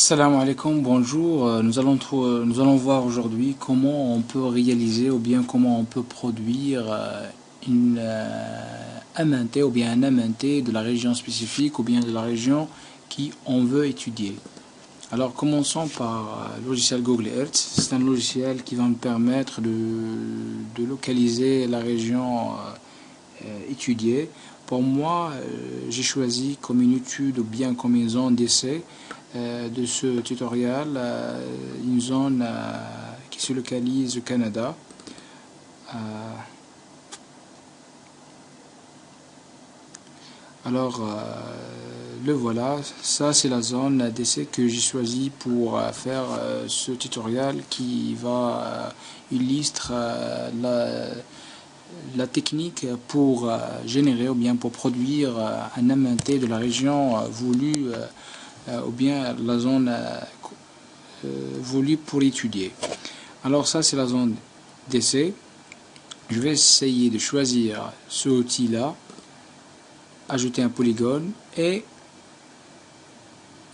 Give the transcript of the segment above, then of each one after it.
Assalamu alaikum, bonjour. Nous allons voir aujourd'hui comment on peut réaliser ou bien comment on peut produire un minté ou bien un aminté de la région spécifique ou bien de la région qui on veut étudier. Alors commençons par le logiciel Google Earth. C'est un logiciel qui va me permettre de localiser la région étudiée. Pour moi, j'ai choisi comme une étude ou bien comme une zone d'essai de ce tutoriel une zone qui se localise au Canada. Le voilà, ça c'est la zone d'essai que j'ai choisi pour faire ce tutoriel qui va illustrer la technique pour générer ou bien pour produire un aminté de la région voulue ou bien la zone voulue pour étudier. Alors ça c'est la zone d'essai. Je vais essayer de choisir ce outil là, ajouter un polygone et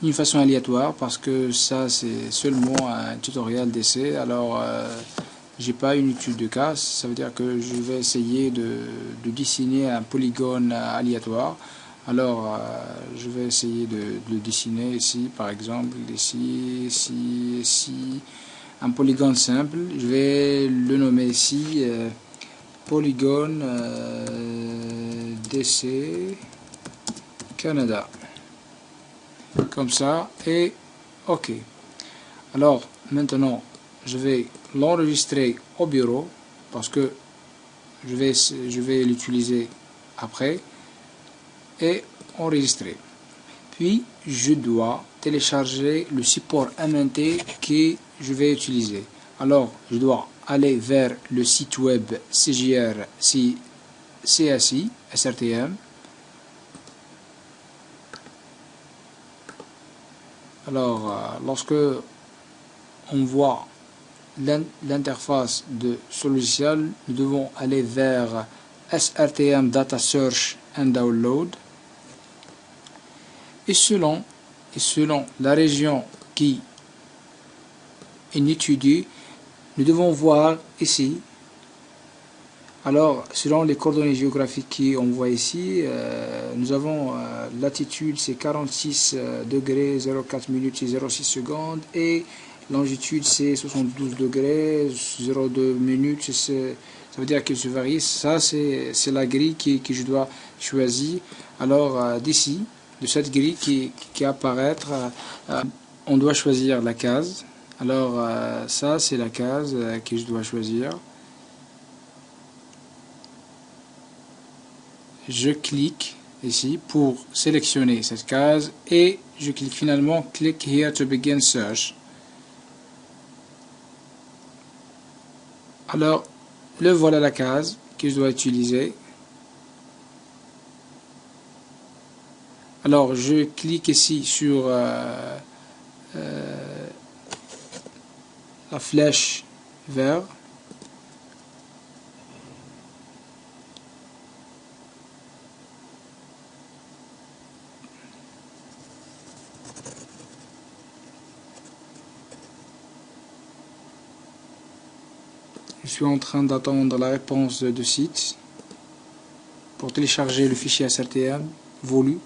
d'une façon aléatoire parce que ça c'est seulement un tutoriel d'essai. Alors j'ai pas une étude de cas, ça veut dire que je vais essayer de dessiner un polygone aléatoire. Alors je vais essayer de le dessiner ici, par exemple ici, un polygone simple. Je vais le nommer ici polygone d'essai Canada, comme ça, et ok. Alors maintenant je vais l'enregistrer au bureau parce que je vais l'utiliser après et enregistrer. Puis je dois télécharger le support aminté que je vais utiliser. Alors je dois aller vers le site web CJR CSI SRTM. Alors lorsque on voit l'interface de ce logiciel, nous devons aller vers SRTM Data Search and Download. Et selon la région qui est étudiée, nous devons voir ici. Alors, selon les coordonnées géographiques qu'on voit ici, nous avons latitude, c'est 46 degrés, 04 minutes et 06 secondes, et longitude, c'est 72 degrés, 02 minutes, ça veut dire qu'il se varie. Ça, c'est la grille que je dois choisir. Alors, d'ici, de cette grille qui apparaître, on doit choisir la case. Alors, ça, c'est la case que je dois choisir. Je clique ici pour sélectionner cette case et je clique finalement click here to begin search. Alors le voilà la case que je dois utiliser. Alors je clique ici sur la flèche vert. Je suis en train d'attendre la réponse de site pour télécharger le fichier SRTM voulu.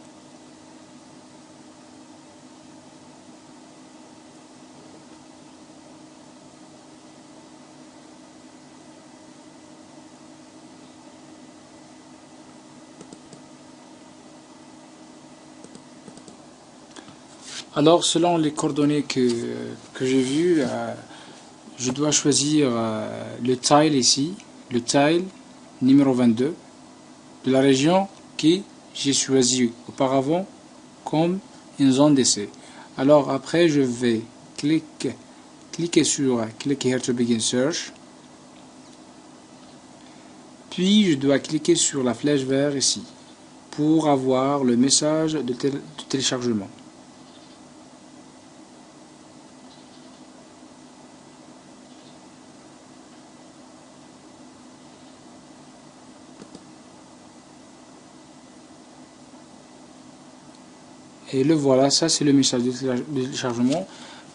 Alors selon les coordonnées que j'ai vues, je dois choisir le tile ici, le tile numéro 22 de la région que j'ai choisi auparavant comme une zone d'essai. Alors après je vais cliquer sur Click here to begin search. Puis je dois cliquer sur la flèche verte ici pour avoir le message de téléchargement. Et le voilà, ça c'est le message de téléchargement.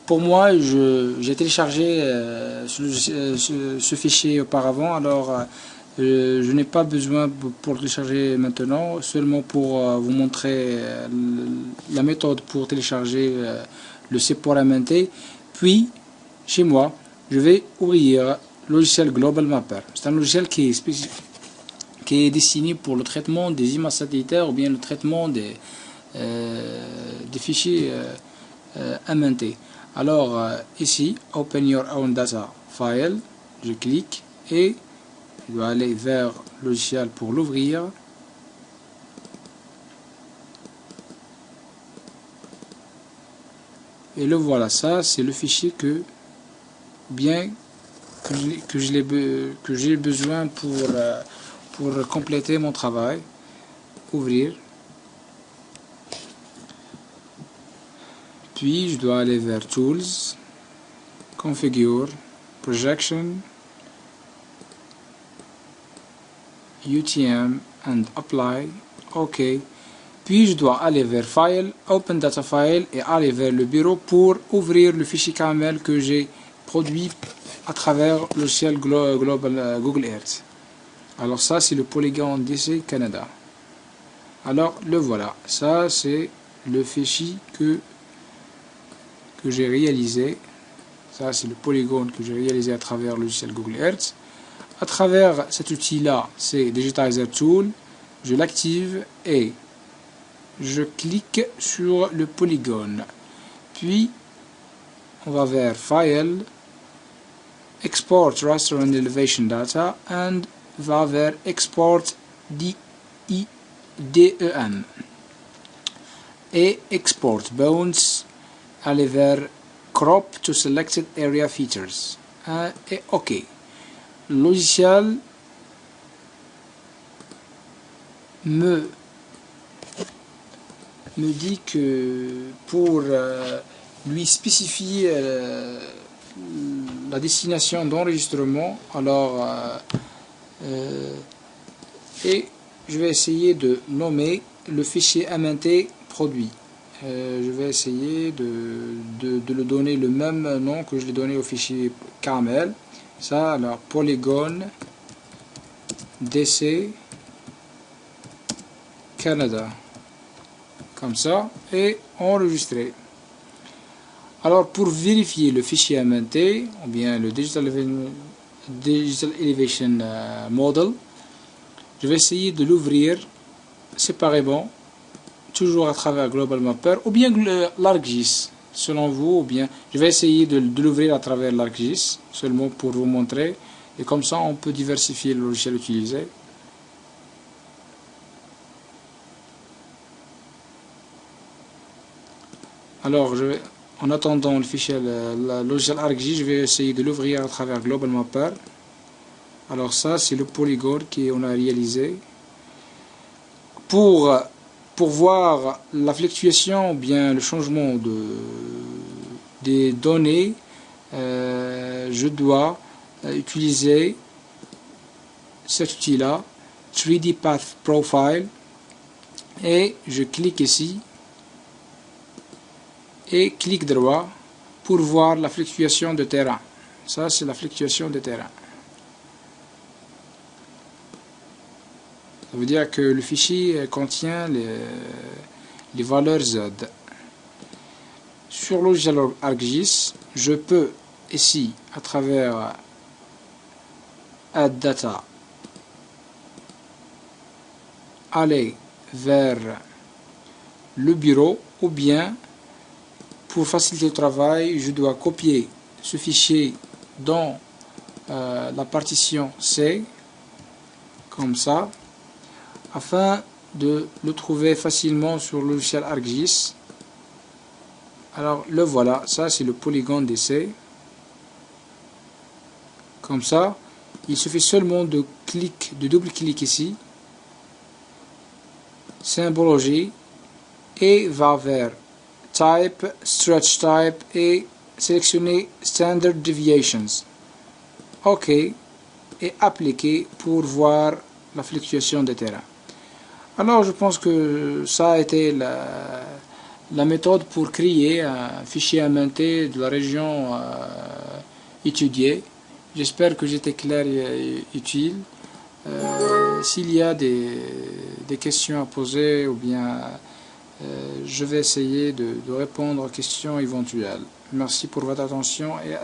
Pour moi, j'ai téléchargé ce fichier auparavant, alors je n'ai pas besoin pour le télécharger maintenant, seulement pour vous montrer la méthode pour télécharger le C pour MNT. Puis, chez moi, je vais ouvrir le logiciel Global Mapper. C'est un logiciel qui est destiné pour le traitement des images satellitaires ou bien le traitement des fichiers MNT. Alors ici, Open Your Own Data File, je clique et je dois aller vers le logiciel pour l'ouvrir. Et le voilà, ça c'est le fichier que j'ai besoin pour compléter mon travail. Ouvrir. Puis je dois aller vers Tools, Configure, Projection, UTM and Apply. OK. Puis je dois aller vers File, Open Data File et aller vers le bureau pour ouvrir le fichier KML que j'ai produit à travers le logiciel Global Google Earth. Alors ça c'est le polygone DC Canada. Alors le voilà. Ça c'est le fichier que j'ai réalisé. Ça c'est le polygone que j'ai réalisé à travers le logiciel Google Earth. À travers cet outil là, c'est Digitizer Tool, je l'active et je clique sur le polygone. Puis on va vers File, Export Raster and Elevation Data and va vers Export DEM et Export Bounds, aller vers Crop to Selected Area Features et OK. Le logiciel me dit que pour lui spécifier la destination d'enregistrement, alors et je vais essayer de nommer le fichier MNT produit. Je vais essayer de le donner le même nom que je l'ai donné au fichier KML. Ça, alors polygone DC Canada, comme ça, et enregistrer. Alors pour vérifier le fichier MNT ou bien le Digital Elevation Model, je vais essayer de l'ouvrir séparément, toujours à travers Global Mapper ou bien l'ArcGIS, selon vous, ou bien je vais essayer de l'ouvrir à travers l'ArcGIS seulement pour vous montrer, et comme ça on peut diversifier le logiciel utilisé. Alors en attendant le fichier, le logiciel ArcGIS, je vais essayer de l'ouvrir à travers Global Mapper. Alors ça c'est le polygone qu'on a réalisé. Pour voir la fluctuation ou bien le changement des données, je dois utiliser cet outil là, 3D Path Profile, et je clique ici et clic droit pour voir la fluctuation de terrain. Ça c'est la fluctuation de terrain. Ça veut dire que le fichier contient les valeurs Z. Sur le logiciel ArcGIS, je peux ici, à travers Add Data, aller vers le bureau, ou bien pour faciliter le travail, je dois copier ce fichier dans la partition C, comme ça, afin de le trouver facilement sur le logiciel ArcGIS. Alors le voilà, ça c'est le polygone DC. Comme ça, il suffit seulement de double-clic ici, symbologie, et va vers Type, Stretch Type et sélectionner Standard Deviations. OK, et appliquer pour voir la fluctuation des terrains. Alors je pense que ça a été la méthode pour créer un fichier MNT de la région étudiée. J'espère que j'étais clair et utile. S'il y a des questions à poser, ou bien je vais essayer de répondre aux questions éventuelles. Merci pour votre attention et